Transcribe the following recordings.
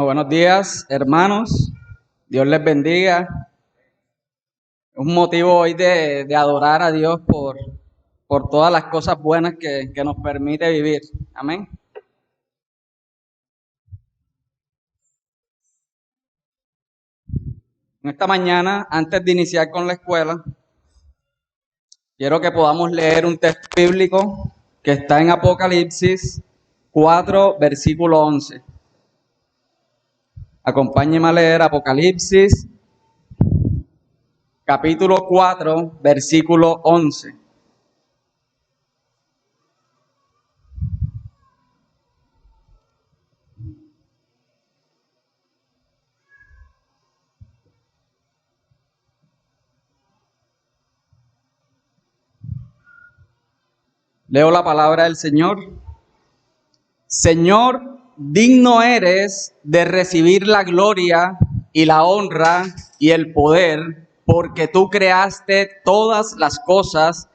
Buenos días, hermanos. Dios les bendiga. Es un motivo hoy de adorar a Dios por todas las cosas buenas que nos permite vivir. Amén. En esta mañana, antes de iniciar con la escuela, quiero que podamos leer un texto bíblico que está en Apocalipsis 4, versículo 11. Acompáñenme a leer Apocalipsis capítulo 4, versículo 11. Leo la palabra del Señor. Señor, digno eres de recibir la gloria y la honra y el poder, porque tú creaste todas las cosas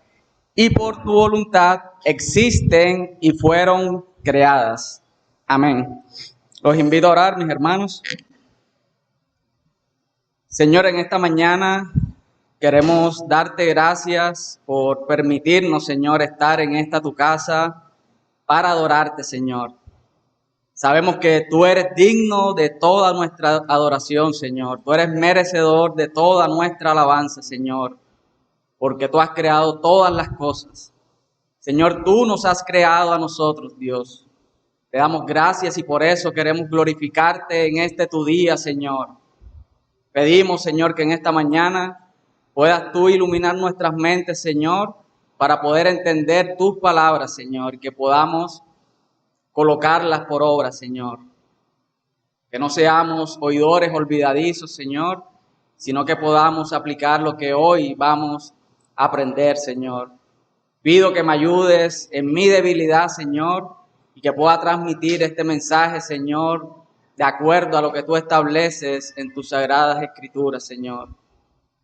y por tu voluntad existen y fueron creadas. Amén. Los invito a orar, mis hermanos. Señor, en esta mañana queremos darte gracias por permitirnos, Señor, estar en esta tu casa para adorarte, Señor. Sabemos que tú eres digno de toda nuestra adoración, Señor. Tú eres merecedor de toda nuestra alabanza, Señor, porque tú has creado todas las cosas. Señor, tú nos has creado a nosotros, Dios. Te damos gracias y por eso queremos glorificarte en este tu día, Señor. Pedimos, Señor, que en esta mañana puedas tú iluminar nuestras mentes, Señor, para poder entender tus palabras, Señor, y que podamos colocarlas por obra, Señor. Que no seamos oidores olvidadizos, Señor, sino que podamos aplicar lo que hoy vamos a aprender, Señor. Pido que me ayudes en mi debilidad, Señor, y que pueda transmitir este mensaje, Señor, de acuerdo a lo que tú estableces en tus sagradas escrituras, Señor.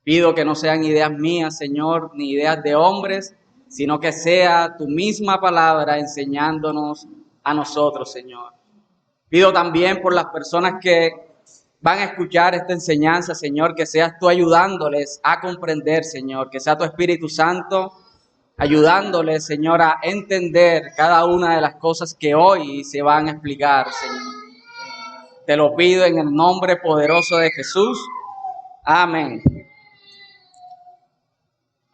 Pido que no sean ideas mías, Señor, ni ideas de hombres, sino que sea tu misma palabra enseñándonos a nosotros, Señor. Pido también por las personas que van a escuchar esta enseñanza, Señor, que seas tú ayudándoles a comprender, Señor, que sea tu Espíritu Santo ayudándoles, Señor, a entender cada una de las cosas que hoy se van a explicar, Señor. Te lo pido en el nombre poderoso de Jesús. Amén.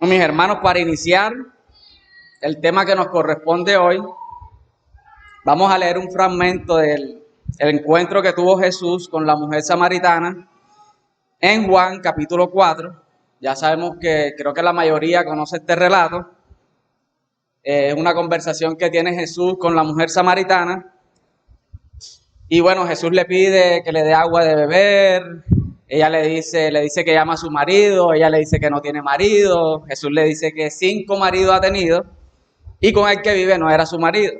Mis hermanos, para iniciar el tema que nos corresponde hoy, vamos a leer un fragmento del encuentro que tuvo Jesús con la mujer samaritana en Juan capítulo 4. Ya sabemos que creo que la mayoría conoce este relato. Es una conversación que tiene Jesús con la mujer samaritana. Y bueno, Jesús le pide que le dé agua de beber. Ella le dice que llama a su marido. Ella le dice que no tiene marido. Jesús le dice que 5 maridos ha tenido y con el que vive no era su marido.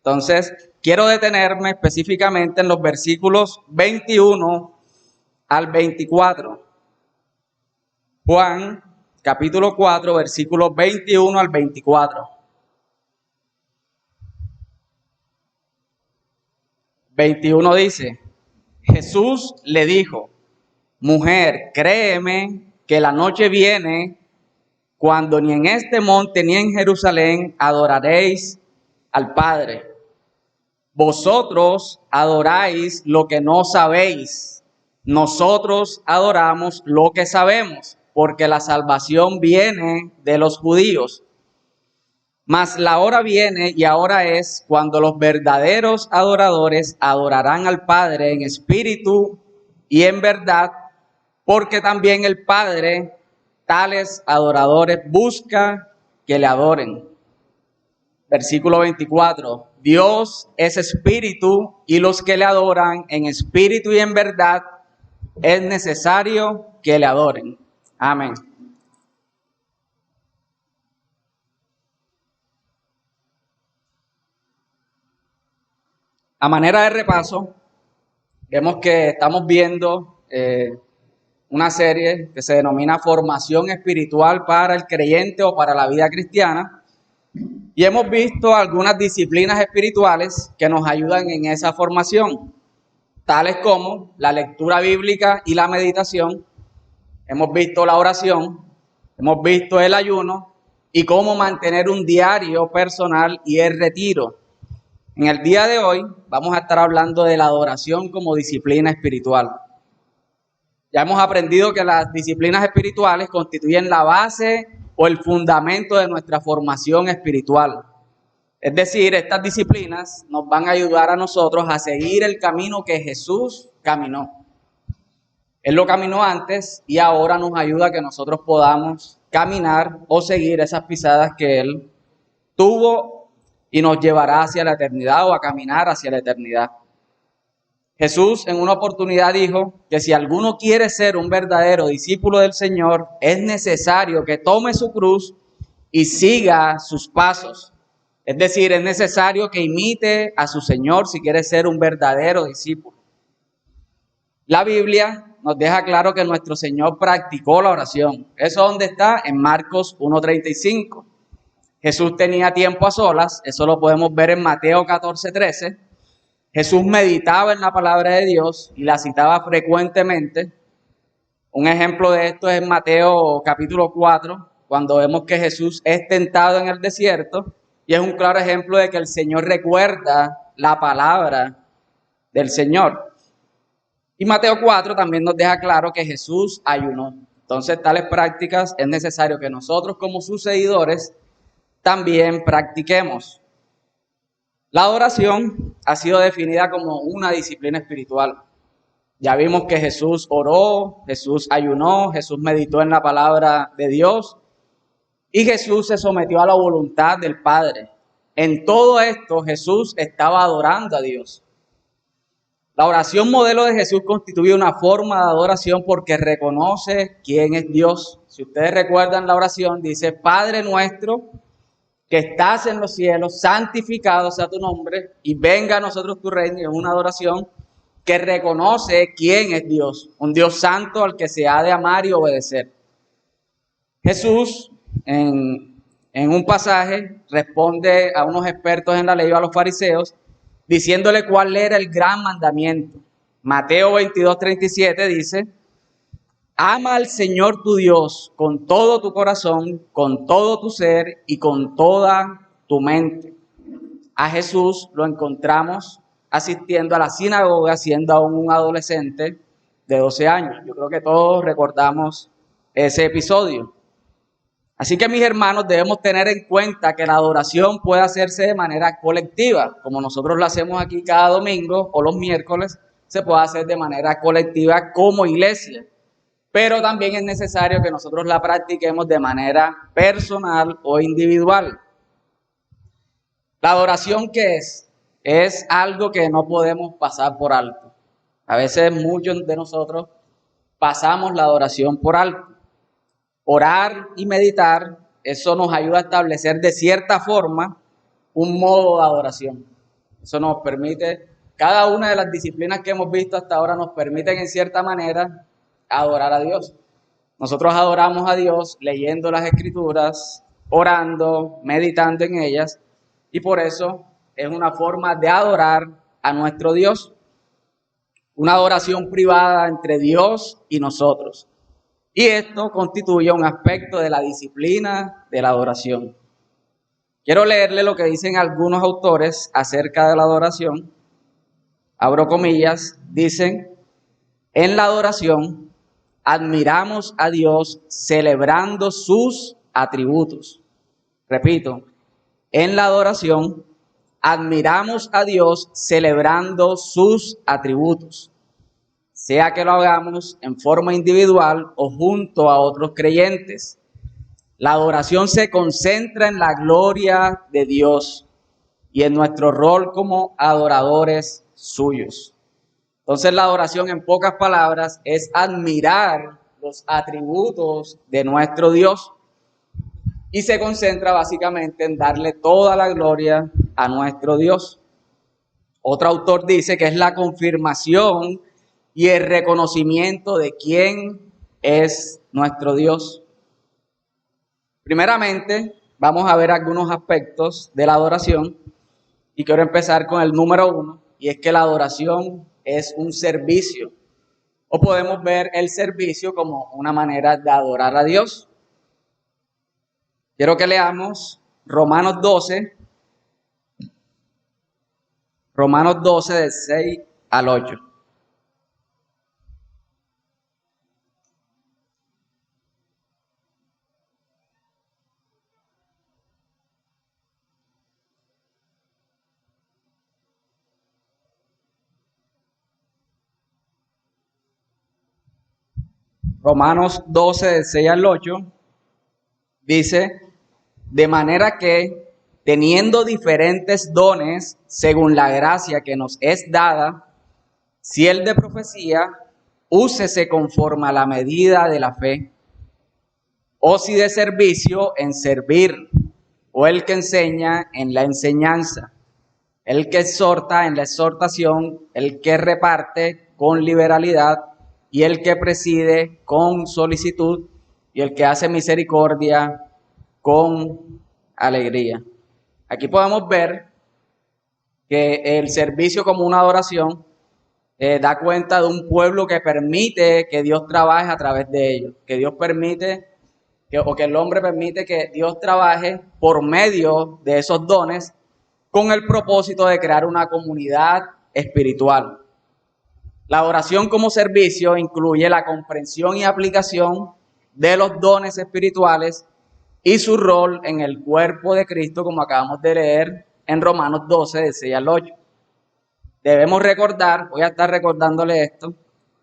Entonces, quiero detenerme específicamente en los versículos 21 al 24. Juan, capítulo 4, versículos 21 al 24. 21 dice, Jesús le dijo, mujer, créeme que la noche viene cuando ni en este monte ni en Jerusalén adoraréis al Padre. Vosotros adoráis lo que no sabéis. Nosotros adoramos lo que sabemos, porque la salvación viene de los judíos. Mas la hora viene y ahora es cuando los verdaderos adoradores adorarán al Padre en espíritu y en verdad, porque también el Padre tales adoradores busca que le adoren. Versículo 24. Dios es espíritu y los que le adoran en espíritu y en verdad es necesario que le adoren. Amén. A manera de repaso, vemos que estamos viendo una serie que se denomina Formación Espiritual para el Creyente o para la Vida Cristiana. Y hemos visto algunas disciplinas espirituales que nos ayudan en esa formación. tales como la lectura bíblica y la meditación. Hemos visto la oración, hemos visto el ayuno y cómo mantener un diario personal y el retiro. En el día de hoy vamos a estar hablando de la adoración como disciplina espiritual. Ya hemos aprendido que las disciplinas espirituales constituyen la base o el fundamento de nuestra formación espiritual. Es decir, estas disciplinas nos van a ayudar a nosotros a seguir el camino que Jesús caminó. Él lo caminó antes y ahora nos ayuda a que nosotros podamos caminar o seguir esas pisadas que Él tuvo y nos llevará hacia la eternidad o a caminar hacia la eternidad. Jesús en una oportunidad dijo que si alguno quiere ser un verdadero discípulo del Señor, es necesario que tome su cruz y siga sus pasos. Es decir, es necesario que imite a su Señor si quiere ser un verdadero discípulo. La Biblia nos deja claro que nuestro Señor practicó la oración. ¿Eso dónde está? En Marcos 1:35. Jesús tenía tiempo a solas, eso lo podemos ver en Mateo 14:13. Jesús meditaba en la palabra de Dios y la citaba frecuentemente. Un ejemplo de esto es en Mateo capítulo 4, cuando vemos que Jesús es tentado en el desierto, y es un claro ejemplo de que el Señor recuerda la palabra del Señor. Y Mateo 4 también nos deja claro que Jesús ayunó. Entonces, tales prácticas es necesario que nosotros como sus seguidores también practiquemos. La adoración ha sido definida como una disciplina espiritual. Ya vimos que Jesús oró, Jesús ayunó, Jesús meditó en la palabra de Dios y Jesús se sometió a la voluntad del Padre. En todo esto Jesús estaba adorando a Dios. La oración modelo de Jesús constituye una forma de adoración porque reconoce quién es Dios. Si ustedes recuerdan la oración, dice: Padre nuestro que estás en los cielos, santificado sea tu nombre, y venga a nosotros tu reino. Es una adoración que reconoce quién es Dios, un Dios santo al que se ha de amar y obedecer. Jesús, en un pasaje, responde a unos expertos en la ley, a los fariseos, diciéndole cuál era el gran mandamiento. Mateo 22:37 dice: ama al Señor tu Dios con todo tu corazón, con todo tu ser y con toda tu mente. A Jesús lo encontramos asistiendo a la sinagoga siendo aún un adolescente de 12 años. Yo creo que todos recordamos ese episodio. Así que, mis hermanos, debemos tener en cuenta que la adoración puede hacerse de manera colectiva, como nosotros lo hacemos aquí cada domingo o los miércoles, se puede hacer de manera colectiva como iglesia. Pero también es necesario que nosotros la practiquemos de manera personal o individual. La adoración, ¿qué es? Es algo que no podemos pasar por alto. A veces muchos de nosotros pasamos la adoración por alto. Orar y meditar, eso nos ayuda a establecer de cierta forma un modo de adoración. Eso nos permite, cada una de las disciplinas que hemos visto hasta ahora nos permiten en cierta manera adorar a Dios. Nosotros adoramos a Dios leyendo las Escrituras, orando, meditando en ellas, y por eso es una forma de adorar a nuestro Dios, una adoración privada entre Dios y nosotros. Y esto constituye un aspecto de la disciplina de la adoración. Quiero leerle lo que dicen algunos autores acerca de la adoración. Abro comillas, dicen: en la adoración admiramos a Dios celebrando sus atributos. Repito, en la adoración admiramos a Dios celebrando sus atributos, sea que lo hagamos en forma individual o junto a otros creyentes. La adoración se concentra en la gloria de Dios y en nuestro rol como adoradores suyos. Entonces, la adoración, en pocas palabras, es admirar los atributos de nuestro Dios y se concentra básicamente en darle toda la gloria a nuestro Dios. Otro autor dice que es la confirmación y el reconocimiento de quién es nuestro Dios. Primeramente, vamos a ver algunos aspectos de la adoración y quiero empezar con el número 1, y es que la adoración es un servicio. O podemos ver el servicio como una manera de adorar a Dios. Quiero que leamos Romanos 12 del 6 al 8. Romanos 12 del 6 al 8 dice, de manera que teniendo diferentes dones según la gracia que nos es dada, si el de profecía, úsese conforme a la medida de la fe, o si de servicio, en servir, o el que enseña en la enseñanza, el que exhorta en la exhortación, el que reparte con liberalidad, y el que preside con solicitud, y el que hace misericordia con alegría. Aquí podemos ver que el servicio como una adoración da cuenta de un pueblo que permite que Dios trabaje a través de ellos, que Dios permite, que el hombre permite que Dios trabaje por medio de esos dones con el propósito de crear una comunidad espiritual. La adoración como servicio incluye la comprensión y aplicación de los dones espirituales y su rol en el cuerpo de Cristo, como acabamos de leer en Romanos 12, del 6 al 8. Debemos recordar, voy a estar recordándole esto,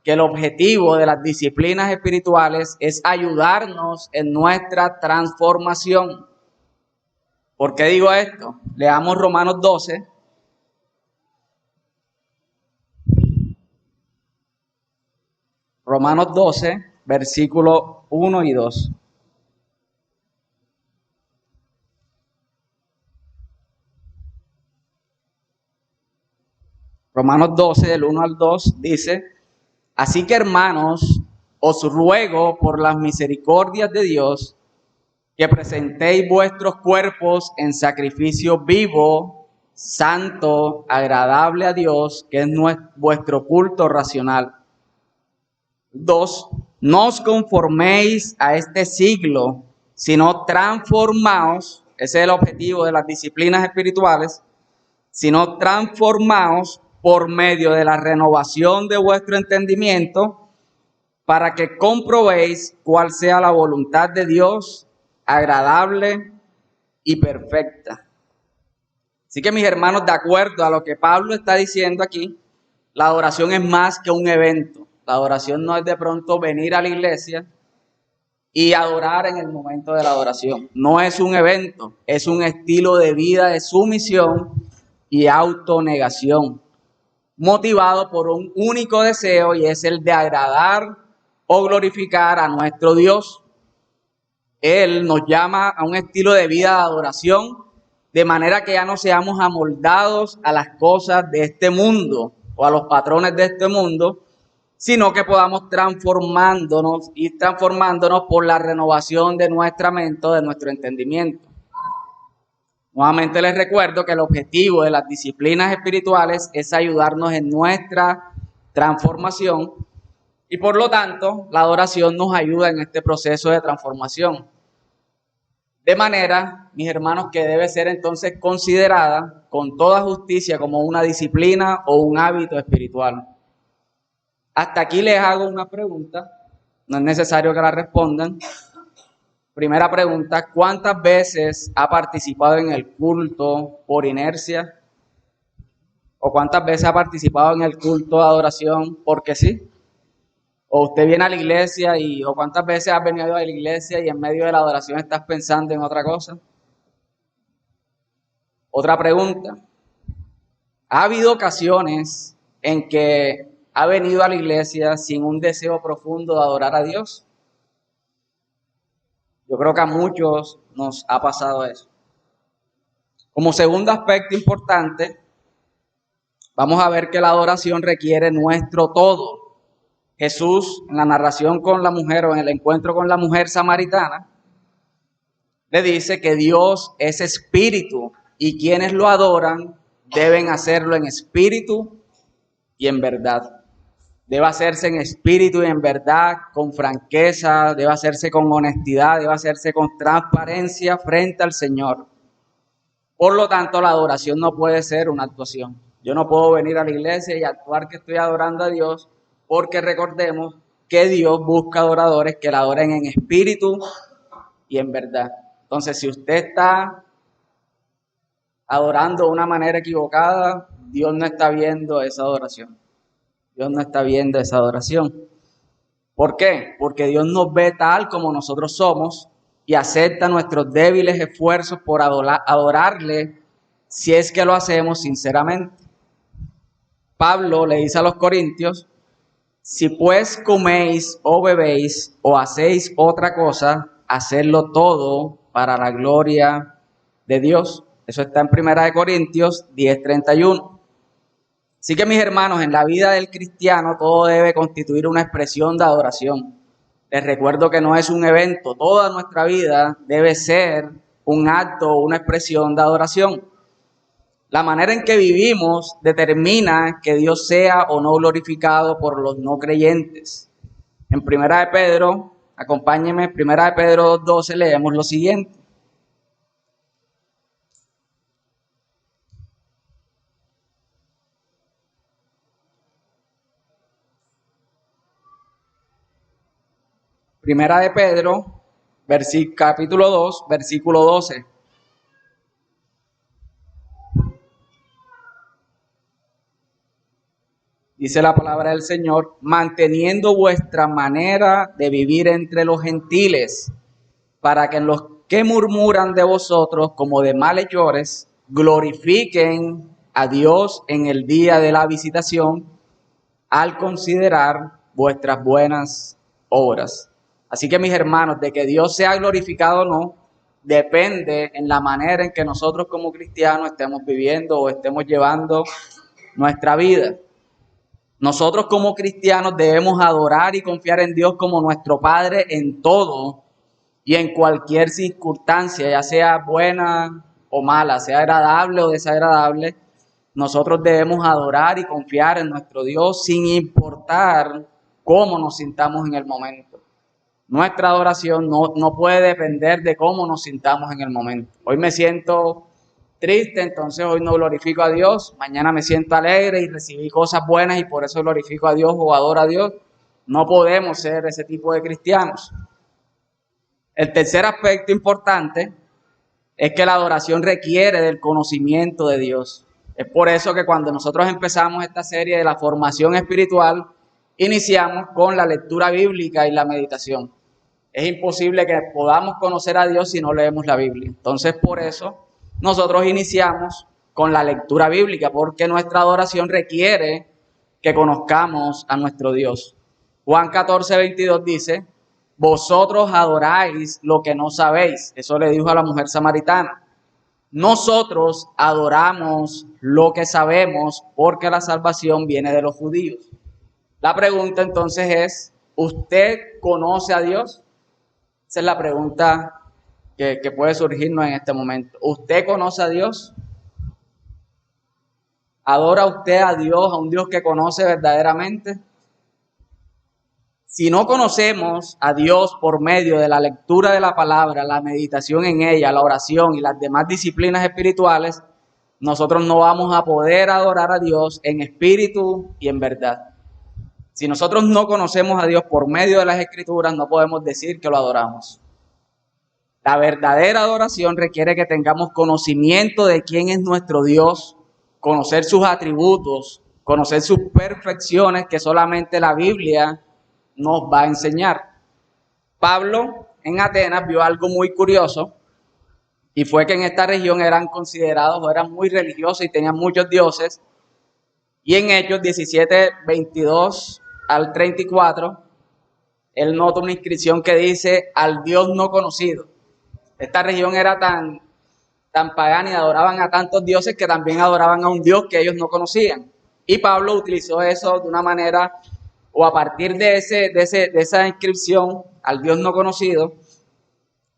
que el objetivo de las disciplinas espirituales es ayudarnos en nuestra transformación. ¿Por qué digo esto? Leamos Romanos 12. Romanos 12, versículos 1 y 2. Romanos 12, del 1 al 2, dice, así que hermanos, os ruego por las misericordias de Dios, que presentéis vuestros cuerpos en sacrificio vivo, santo, agradable a Dios, que es vuestro culto racional. 2. No os conforméis a este siglo, sino transformaos, ese es el objetivo de las disciplinas espirituales, sino transformaos por medio de la renovación de vuestro entendimiento, para que comprobéis cuál sea la voluntad de Dios, agradable y perfecta. Así que mis hermanos, de acuerdo a lo que Pablo está diciendo aquí, la adoración es más que un evento. La adoración no es de pronto venir a la iglesia y adorar en el momento de la adoración. No es un evento, es un estilo de vida de sumisión y autonegación, motivado por un único deseo, y es el de agradar o glorificar a nuestro Dios. Él nos llama a un estilo de vida de adoración, de manera que ya no seamos amoldados a las cosas de este mundo o a los patrones de este mundo, sino que podamos ir transformándonos por la renovación de nuestra mente, de nuestro entendimiento. Nuevamente les recuerdo que el objetivo de las disciplinas espirituales es ayudarnos en nuestra transformación y por lo tanto la adoración nos ayuda en este proceso de transformación. De manera, mis hermanos, que debe ser entonces considerada con toda justicia como una disciplina o un hábito espiritual. Hasta aquí les hago una pregunta, no es necesario que la respondan. Primera pregunta, ¿cuántas veces ha participado en el culto por inercia? ¿O cuántas veces ha participado en el culto de adoración porque sí? ¿O usted viene a la iglesia o cuántas veces has venido a la iglesia y en medio de la adoración estás pensando en otra cosa? Otra pregunta, ¿ha habido ocasiones en que ha venido a la iglesia sin un deseo profundo de adorar a Dios? Yo creo que a muchos nos ha pasado eso. Como segundo aspecto importante, vamos a ver que la adoración requiere nuestro todo. Jesús, en la narración con la mujer o en el encuentro con la mujer samaritana, le dice que Dios es espíritu y quienes lo adoran deben hacerlo en espíritu y en verdad. Debe hacerse en espíritu y en verdad, con franqueza, debe hacerse con honestidad, debe hacerse con transparencia frente al Señor. Por lo tanto, la adoración no puede ser una actuación. Yo no puedo venir a la iglesia y actuar que estoy adorando a Dios, porque recordemos que Dios busca adoradores que la adoren en espíritu y en verdad. Entonces, si usted está adorando de una manera equivocada, Dios no está viendo esa adoración. Dios no está viendo esa adoración. ¿Por qué? Porque Dios nos ve tal como nosotros somos y acepta nuestros débiles esfuerzos por adorarle si es que lo hacemos sinceramente. Pablo le dice a los corintios, si pues coméis o bebéis o hacéis otra cosa, hacedlo todo para la gloria de Dios. Eso está en 1 Corintios 10:31. Así que mis hermanos, en la vida del cristiano todo debe constituir una expresión de adoración. Les recuerdo que no es un evento, toda nuestra vida debe ser un acto o una expresión de adoración. La manera en que vivimos determina que Dios sea o no glorificado por los no creyentes. En 1 Pedro, acompáñenme, 1 Pedro 2:12 leemos lo siguiente. Primera de Pedro, capítulo 2, versículo 12. Dice la palabra del Señor, manteniendo vuestra manera de vivir entre los gentiles, para que en los que murmuran de vosotros como de malhechores, glorifiquen a Dios en el día de la visitación, al considerar vuestras buenas obras. Así que mis hermanos, de que Dios sea glorificado o no, depende en la manera en que nosotros como cristianos estemos viviendo o estemos llevando nuestra vida. Nosotros como cristianos debemos adorar y confiar en Dios como nuestro Padre en todo y en cualquier circunstancia, ya sea buena o mala, sea agradable o desagradable. Nosotros debemos adorar y confiar en nuestro Dios sin importar cómo nos sintamos en el momento. Nuestra adoración no puede depender de cómo nos sintamos en el momento. Hoy me siento triste, entonces hoy no glorifico a Dios. Mañana me siento alegre y recibí cosas buenas y por eso glorifico a Dios o adoro a Dios. No podemos ser ese tipo de cristianos. El tercer aspecto importante es que la adoración requiere del conocimiento de Dios. Es por eso que cuando nosotros empezamos esta serie de la formación espiritual, iniciamos con la lectura bíblica y la meditación. Es imposible que podamos conocer a Dios si no leemos la Biblia. Entonces, por eso nosotros iniciamos con la lectura bíblica, porque nuestra adoración requiere que conozcamos a nuestro Dios. Juan 14:22 dice, vosotros adoráis lo que no sabéis. Eso le dijo a la mujer samaritana. Nosotros adoramos lo que sabemos porque la salvación viene de los judíos. La pregunta entonces es, ¿usted conoce a Dios? Esa es la pregunta que puede surgirnos en este momento. ¿Usted conoce a Dios? ¿Adora usted a Dios, a un Dios que conoce verdaderamente? Si no conocemos a Dios por medio de la lectura de la palabra, la meditación en ella, la oración y las demás disciplinas espirituales, nosotros no vamos a poder adorar a Dios en espíritu y en verdad. Si nosotros no conocemos a Dios por medio de las Escrituras, no podemos decir que lo adoramos. La verdadera adoración requiere que tengamos conocimiento de quién es nuestro Dios, conocer sus atributos, conocer sus perfecciones que solamente la Biblia nos va a enseñar. Pablo en Atenas vio algo muy curioso y fue que en esta región eran considerados o eran muy religiosos y tenían muchos dioses. Y en Hechos 17:22 al 34, él nota una inscripción que dice al Dios no conocido. Esta región era tan pagana y adoraban a tantos dioses que también adoraban a un Dios que ellos no conocían. Y Pablo utilizó eso de una manera, o a partir de esa inscripción al Dios no conocido,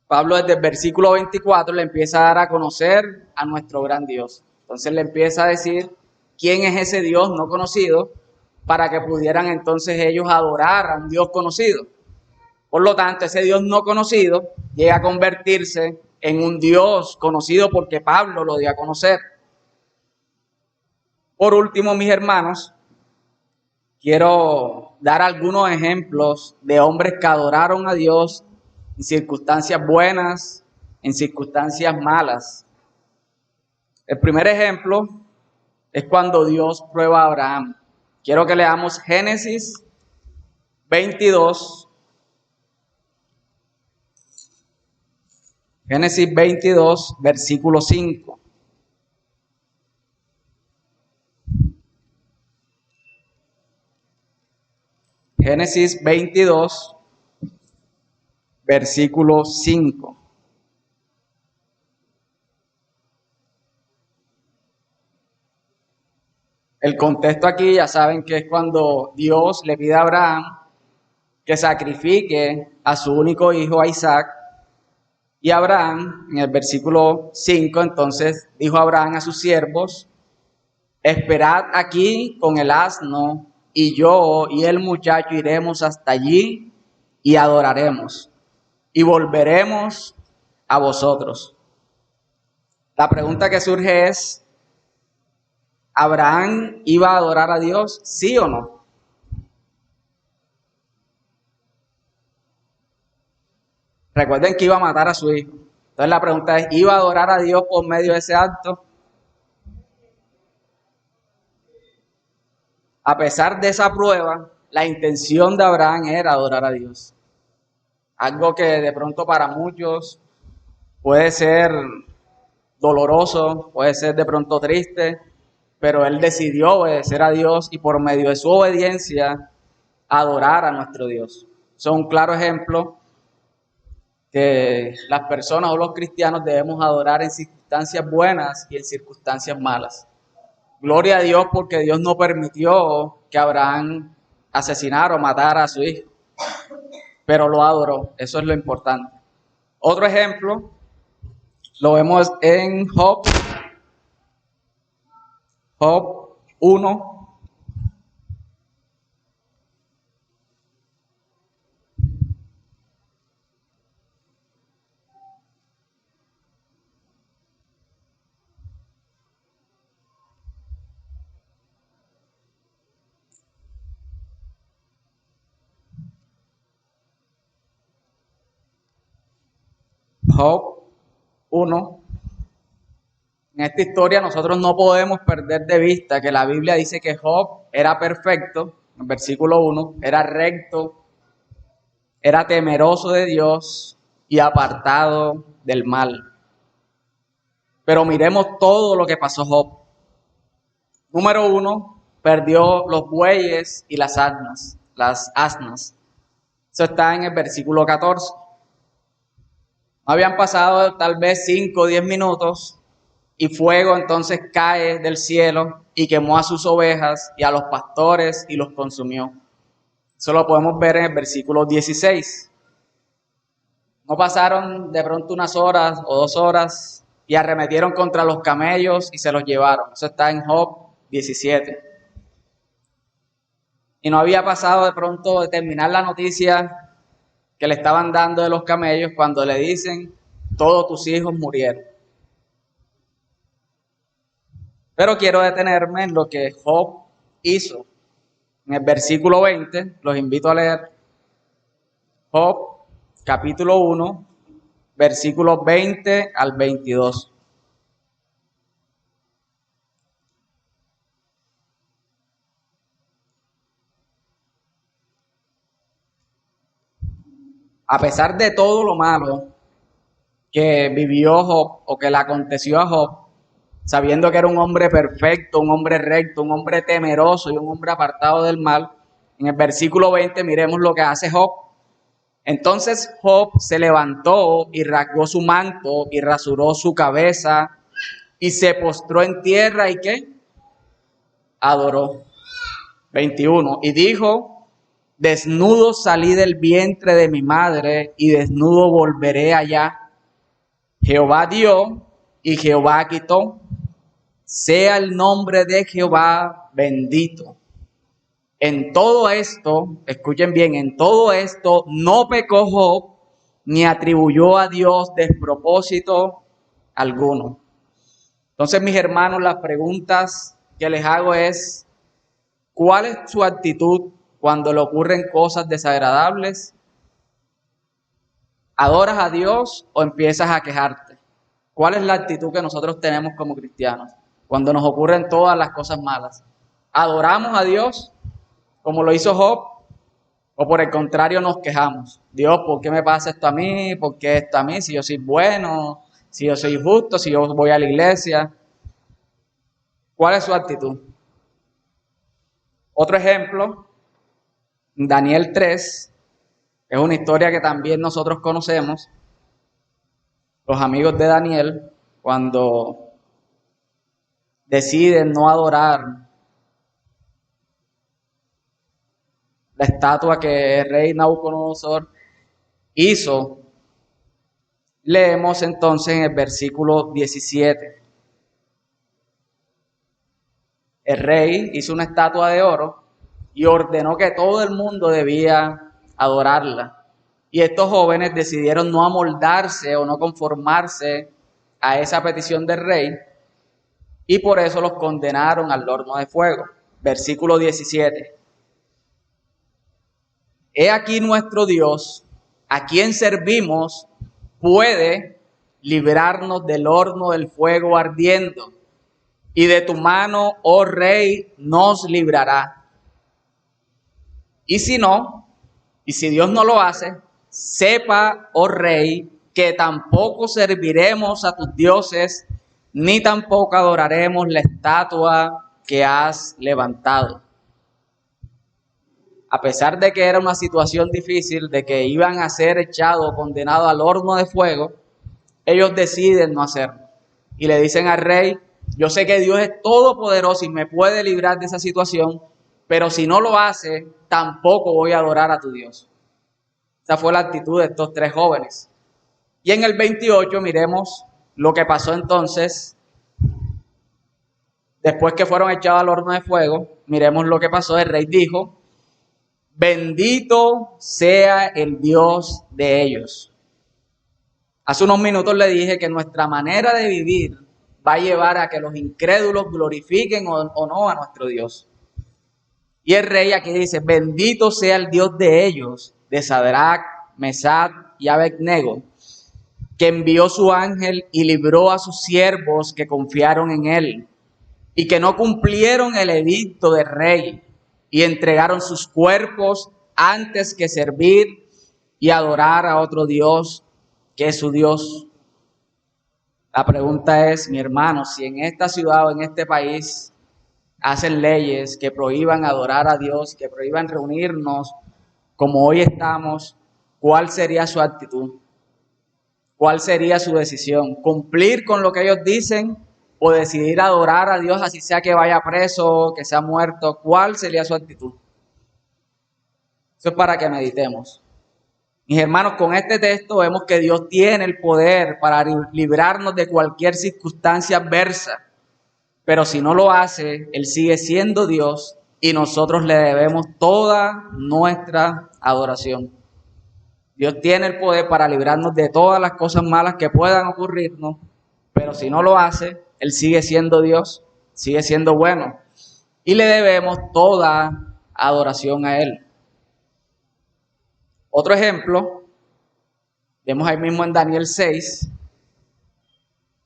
Pablo desde el versículo 24 le empieza a dar a conocer a nuestro gran Dios. Entonces le empieza a decir quién es ese Dios no conocido, para que pudieran entonces ellos adorar a un Dios conocido. Por lo tanto, ese Dios no conocido llega a convertirse en un Dios conocido porque Pablo lo dio a conocer. Por último, mis hermanos, quiero dar algunos ejemplos de hombres que adoraron a Dios en circunstancias buenas, en circunstancias malas. El primer ejemplo es cuando Dios prueba a Abraham. Quiero que leamos Génesis 22. Génesis 22, versículo 5. Génesis 22, versículo 5. El contexto aquí ya saben que es cuando Dios le pide a Abraham que sacrifique a su único hijo, a Isaac. Y Abraham, en el versículo 5, entonces dijo Abraham a sus siervos: esperad aquí con el asno, y yo y el muchacho iremos hasta allí y adoraremos, y volveremos a vosotros. La pregunta que surge es: ¿Abraham iba a adorar a Dios, sí o no? Recuerden que iba a matar a su hijo. Entonces la pregunta es: ¿iba a adorar a Dios por medio de ese acto? A pesar de esa prueba, la intención de Abraham era adorar a Dios. Algo que de pronto para muchos puede ser doloroso, puede ser de pronto triste, pero él decidió obedecer a Dios y por medio de su obediencia adorar a nuestro Dios. Eso es un claro ejemplo que las personas o los cristianos debemos adorar en circunstancias buenas y en circunstancias malas. Gloria a Dios porque Dios no permitió que Abraham asesinara o matara a su hijo, pero lo adoró. Eso es lo importante. Otro ejemplo lo vemos en Job 1. Job 1. En esta historia nosotros no podemos perder de vista que la Biblia dice que Job era perfecto, en versículo 1, era recto, era temeroso de Dios y apartado del mal. Pero miremos todo lo que pasó Job. Número 1, perdió los bueyes y las asnas. Eso está en el versículo 14. Habían pasado tal vez 5 o 10 minutos y fuego entonces cae del cielo y quemó a sus ovejas y a los pastores y los consumió. Eso lo podemos ver en el versículo 16. No pasaron de pronto unas horas o 2 horas y arremetieron contra los camellos y se los llevaron. Eso está en Job 17. Y no había pasado de pronto de terminar la noticia que le estaban dando de los camellos cuando le dicen: todos tus hijos murieron. Pero quiero detenerme en lo que Job hizo. En el versículo 20, los invito a leer Job, capítulo 1, versículos 20 al 22. A pesar de todo lo malo que vivió Job o que le aconteció a Job, sabiendo que era un hombre perfecto, un hombre recto, un hombre temeroso y un hombre apartado del mal, en el versículo 20 miremos lo que hace Job. Entonces Job se levantó y rasgó su manto y rasuró su cabeza y se postró en tierra y ¿qué? Adoró. 21. Y dijo: desnudo salí del vientre de mi madre y desnudo volveré allá. Jehová dio y Jehová quitó. Sea el nombre de Jehová bendito. En todo esto, escuchen bien, en todo esto no pecó Job ni atribuyó a Dios despropósito alguno. Entonces, mis hermanos, las preguntas que les hago es, ¿cuál es su actitud cuando le ocurren cosas desagradables? ¿Adoras a Dios o empiezas a quejarte? ¿Cuál es la actitud que nosotros tenemos como cristianos cuando nos ocurren todas las cosas malas? ¿Adoramos a Dios como lo hizo Job? ¿O por el contrario nos quejamos? Dios, ¿por qué me pasa esto a mí? ¿Por qué esto a mí? Si yo soy bueno, si yo soy justo, si yo voy a la iglesia. ¿Cuál es su actitud? Otro ejemplo, Daniel 3, es una historia que también nosotros conocemos. Los amigos de Daniel, cuando deciden no adorar la estatua que el rey Nabucodonosor hizo, leemos entonces en el versículo 17. El rey hizo una estatua de oro y ordenó que todo el mundo debía adorarla. Y estos jóvenes decidieron no amoldarse o no conformarse a esa petición del rey y por eso los condenaron al horno de fuego. Versículo 17. He aquí nuestro Dios, a quien servimos, puede librarnos del horno del fuego ardiendo, y de tu mano, oh rey, nos librará. Y si no, y si Dios no lo hace, sepa, oh rey, que tampoco serviremos a tus dioses, ni tampoco adoraremos la estatua que has levantado. A pesar de que era una situación difícil, de que iban a ser echados o condenados al horno de fuego, ellos deciden no hacerlo. Y le dicen al rey, yo sé que Dios es todopoderoso y me puede librar de esa situación, pero si no lo hace, tampoco voy a adorar a tu Dios. Esa fue la actitud de estos tres jóvenes. Y en el 28 miremos lo que pasó entonces, después que fueron echados al horno de fuego, miremos lo que pasó. El rey dijo, bendito sea el Dios de ellos. Hace unos minutos le dije que nuestra manera de vivir va a llevar a que los incrédulos glorifiquen o no a nuestro Dios. Y el rey aquí dice, bendito sea el Dios de ellos, de Sadrach, Mesach y Abednego, que envió su ángel y libró a sus siervos que confiaron en él, y que no cumplieron el edicto del rey, y entregaron sus cuerpos antes que servir y adorar a otro Dios que es su Dios. La pregunta es, mi hermano, si en esta ciudad o en este país hacen leyes que prohíban adorar a Dios, que prohíban reunirnos como hoy estamos, ¿cuál sería su actitud? ¿Cuál sería su decisión? ¿Cumplir con lo que ellos dicen o decidir adorar a Dios así sea que vaya preso, que sea muerto? ¿Cuál sería su actitud? Eso es para que meditemos. Mis hermanos, con este texto vemos que Dios tiene el poder para librarnos de cualquier circunstancia adversa, pero si no lo hace, Él sigue siendo Dios y nosotros le debemos toda nuestra adoración. Dios tiene el poder para librarnos de todas las cosas malas que puedan ocurrirnos, pero si no lo hace, Él sigue siendo Dios, sigue siendo bueno y le debemos toda adoración a Él. Otro ejemplo, vemos ahí mismo en Daniel 6,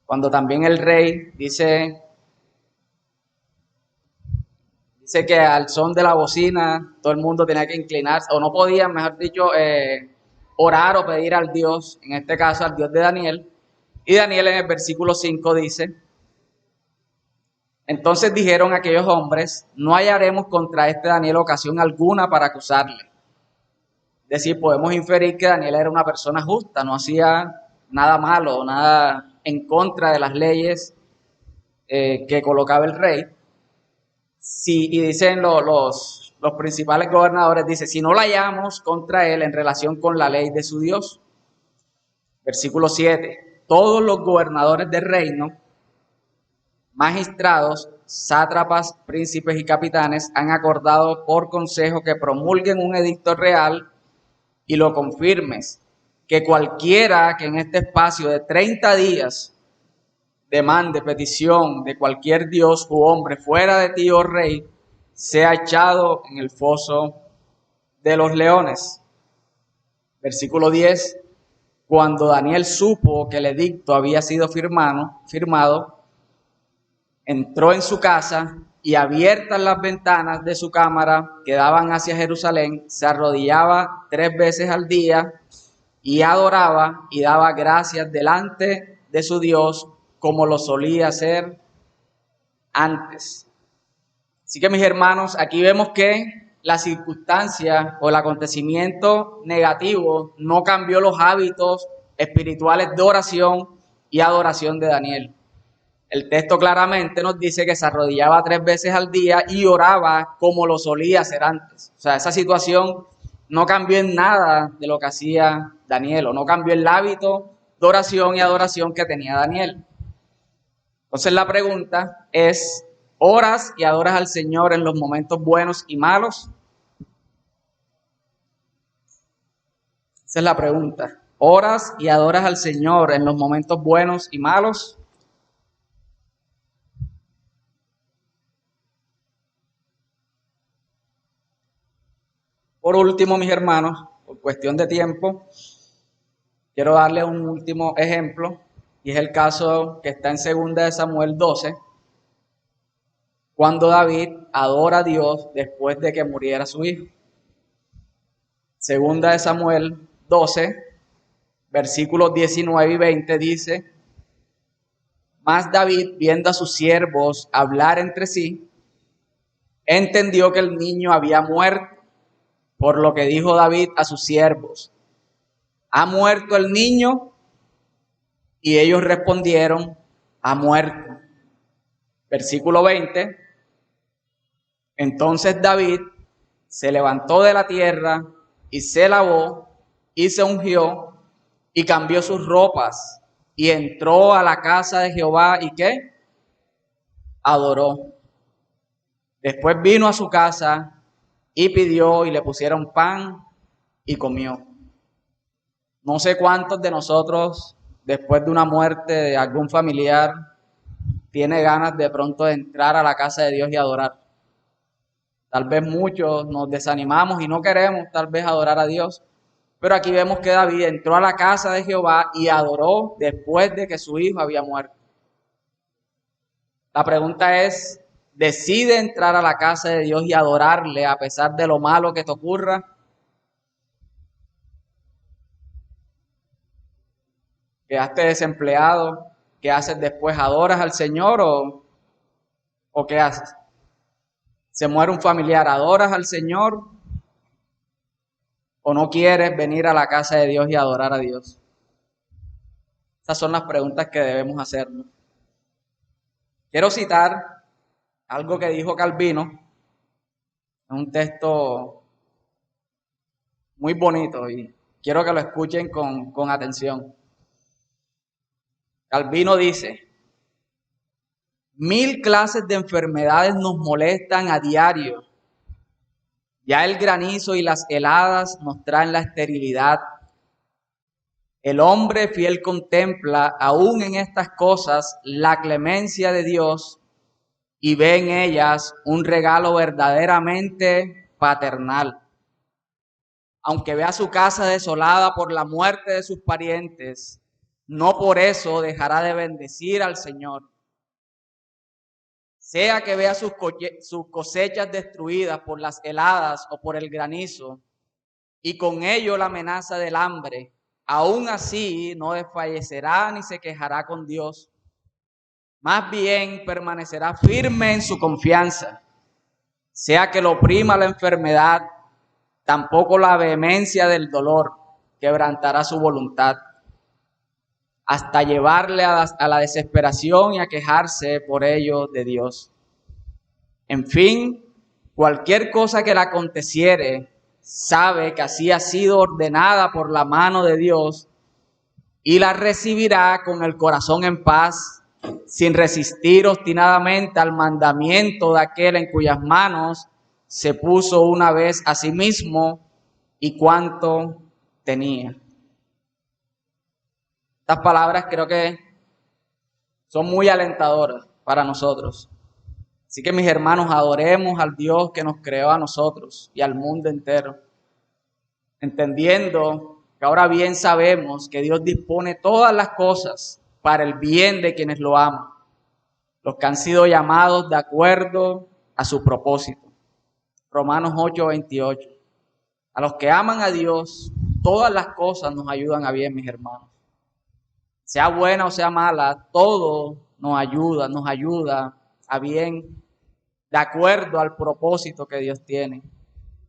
cuando también el rey dice que al son de la bocina todo el mundo tenía que inclinarse, o no podía, mejor dicho, orar o pedir al Dios, en este caso al Dios de Daniel. Y Daniel en el versículo 5 dice, entonces dijeron aquellos hombres, no hallaremos contra este Daniel ocasión alguna para acusarle. Es decir, podemos inferir que Daniel era una persona justa, no hacía nada malo, nada en contra de las leyes que colocaba el rey. Sí, y dicen los principales gobernadores, dice, si no la hallamos contra él en relación con la ley de su Dios. Versículo 7, todos los gobernadores del reino magistrados, sátrapas, príncipes y capitanes han acordado por consejo que promulguen un edicto real y lo confirmes, que cualquiera que en este espacio de 30 días demande petición de cualquier dios u hombre fuera de ti, oh rey, sea echado en el foso de los leones. Versículo 10. Cuando Daniel supo que el edicto había sido firmado, entró en su casa y abiertas las ventanas de su cámara que daban hacia Jerusalén, se arrodillaba 3 veces al día y adoraba y daba gracias delante de su Dios como lo solía hacer antes. Así que mis hermanos, aquí vemos que la circunstancia o el acontecimiento negativo no cambió los hábitos espirituales de oración y adoración de Daniel. El texto claramente nos dice que se arrodillaba 3 veces al día y oraba como lo solía hacer antes. O sea, esa situación no cambió en nada de lo que hacía Daniel, o no cambió el hábito de oración y adoración que tenía Daniel. Entonces la pregunta es, ¿oras y adoras al Señor en los momentos buenos y malos? Esa es la pregunta. ¿Oras y adoras al Señor en los momentos buenos y malos? Por último, mis hermanos, por cuestión de tiempo, quiero darle un último ejemplo, y es el caso que está en 2 Samuel 12, cuando David adora a Dios después de que muriera su hijo. 2 Samuel 12, versículos 19 y 20 dice: Mas David, viendo a sus siervos hablar entre sí, entendió que el niño había muerto, por lo que dijo David a sus siervos: ¿Ha muerto el niño? Y ellos respondieron: ha muerto. Versículo 20. Entonces David se levantó de la tierra y se lavó y se ungió y cambió sus ropas y entró a la casa de Jehová y ¿qué? Adoró. Después vino a su casa y pidió y le pusieron pan y comió. No sé cuántos de nosotros, después de una muerte de algún familiar, tiene ganas de pronto de entrar a la casa de Dios y adorar. Tal vez muchos nos desanimamos y no queremos tal vez adorar a Dios. Pero aquí vemos que David entró a la casa de Jehová y adoró después de que su hijo había muerto. La pregunta es, ¿decide entrar a la casa de Dios y adorarle a pesar de lo malo que te ocurra? ¿Quedaste desempleado? ¿Qué haces después? ¿Adoras al Señor o qué haces? ¿Se muere un familiar? ¿Adoras al Señor o no quieres venir a la casa de Dios y adorar a Dios? Esas son las preguntas que debemos hacernos. Quiero citar algo que dijo Calvino, es un texto muy bonito y quiero que lo escuchen con atención. Calvino dice: 1000 clases de enfermedades nos molestan a diario. Ya el granizo y las heladas nos traen la esterilidad. El hombre fiel contempla aún en estas cosas la clemencia de Dios y ve en ellas un regalo verdaderamente paternal. Aunque vea su casa desolada por la muerte de sus parientes, no por eso dejará de bendecir al Señor. Sea que vea sus cosechas destruidas por las heladas o por el granizo, y con ello la amenaza del hambre, aún así no desfallecerá ni se quejará con Dios. Más bien permanecerá firme en su confianza. Sea que lo oprima la enfermedad, tampoco la vehemencia del dolor quebrantará su voluntad, hasta llevarle a la desesperación y a quejarse por ello de Dios. En fin, cualquier cosa que le aconteciere, sabe que así ha sido ordenada por la mano de Dios y la recibirá con el corazón en paz, sin resistir obstinadamente al mandamiento de aquel en cuyas manos se puso una vez a sí mismo y cuánto tenía. Estas palabras creo que son muy alentadoras para nosotros. Así que mis hermanos, adoremos al Dios que nos creó a nosotros y al mundo entero, entendiendo que ahora bien sabemos que Dios dispone todas las cosas para el bien de quienes lo aman, los que han sido llamados de acuerdo a su propósito. Romanos 8:28. A los que aman a Dios, todas las cosas nos ayudan a bien, mis hermanos. Sea buena o sea mala, todo nos ayuda a bien, de acuerdo al propósito que Dios tiene.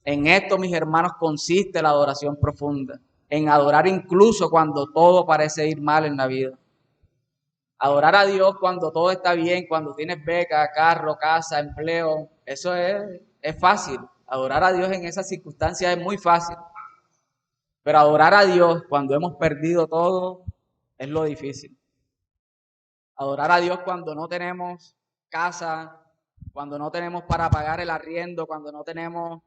En esto, mis hermanos, consiste la adoración profunda, en adorar incluso cuando todo parece ir mal en la vida. Adorar a Dios cuando todo está bien, cuando tienes beca, carro, casa, empleo, eso es fácil. Adorar a Dios en esas circunstancias es muy fácil. Pero adorar a Dios cuando hemos perdido todo es lo difícil. Adorar a Dios cuando no tenemos casa, cuando no tenemos para pagar el arriendo, cuando no tenemos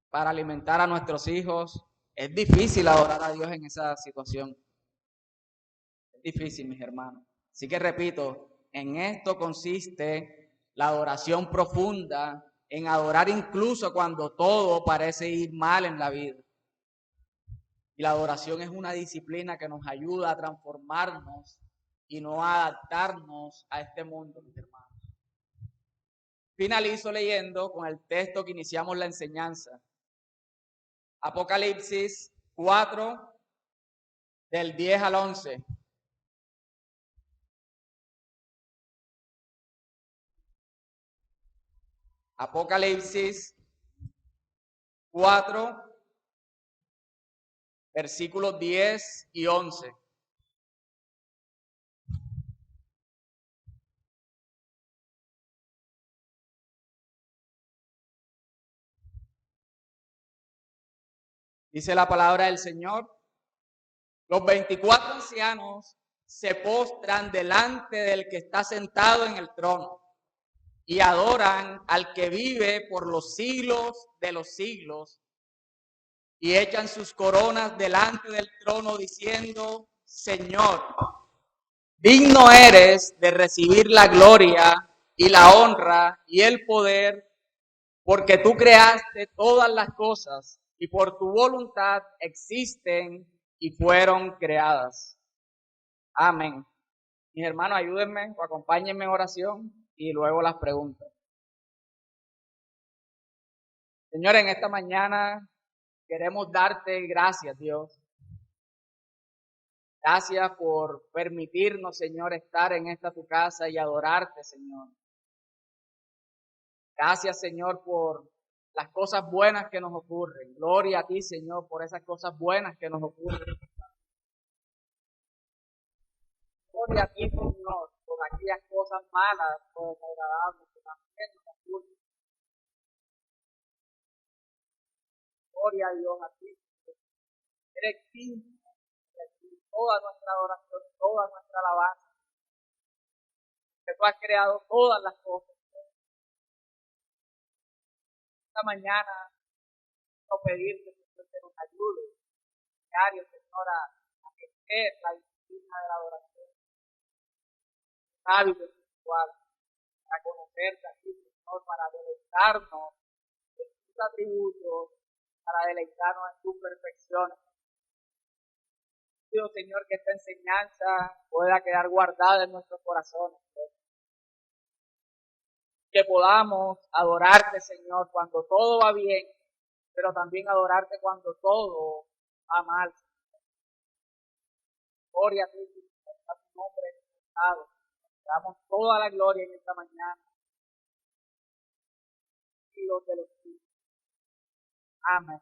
para alimentar a nuestros hijos. Es difícil adorar a Dios en esa situación. Es difícil, mis hermanos. Así que repito, en esto consiste la adoración profunda, en adorar incluso cuando todo parece ir mal en la vida. Y la adoración es una disciplina que nos ayuda a transformarnos y no a adaptarnos a este mundo, mis hermanos. Finalizo leyendo con el texto que iniciamos la enseñanza. Apocalipsis 4, del 10 al 11. Apocalipsis 4, versículos 10 y 11. Dice la palabra del Señor: los 24 ancianos se postran delante del que está sentado en el trono y adoran al que vive por los siglos de los siglos, y echan sus coronas delante del trono diciendo: Señor, digno eres de recibir la gloria y la honra y el poder, porque tú creaste todas las cosas y por tu voluntad existen y fueron creadas. Amén. Mis hermanos, ayúdenme o acompáñenme en oración y luego las preguntas. Señor, en esta mañana queremos darte gracias, Dios. Gracias por permitirnos, Señor, estar en esta tu casa y adorarte, Señor. Gracias, Señor, por las cosas buenas que nos ocurren. Gloria a ti, Señor, por esas cosas buenas que nos ocurren. Gloria a ti, Señor, por aquellas cosas malas o desagradables que también nos ocurren. Gloria a Dios a ti. Eres digno de toda nuestra adoración, toda nuestra alabanza. Que tú has creado todas las cosas. Esta mañana quiero pedirte, Señor, que nos ayude diario, Señor, a ejercer la disciplina de la adoración, hábito espiritual, para conocerte a ti, Señor, para deleitarnos en tus atributos, para deleitarnos en tus perfecciones. Pido, Señor, que esta enseñanza pueda quedar guardada en nuestros corazones, Señor. Que podamos adorarte, Señor, cuando todo va bien, pero también adorarte cuando todo va mal. Gloria a ti, Señor, a tu nombre exaltado. Te damos toda la gloria en esta mañana. Y los de los siglos. Amén.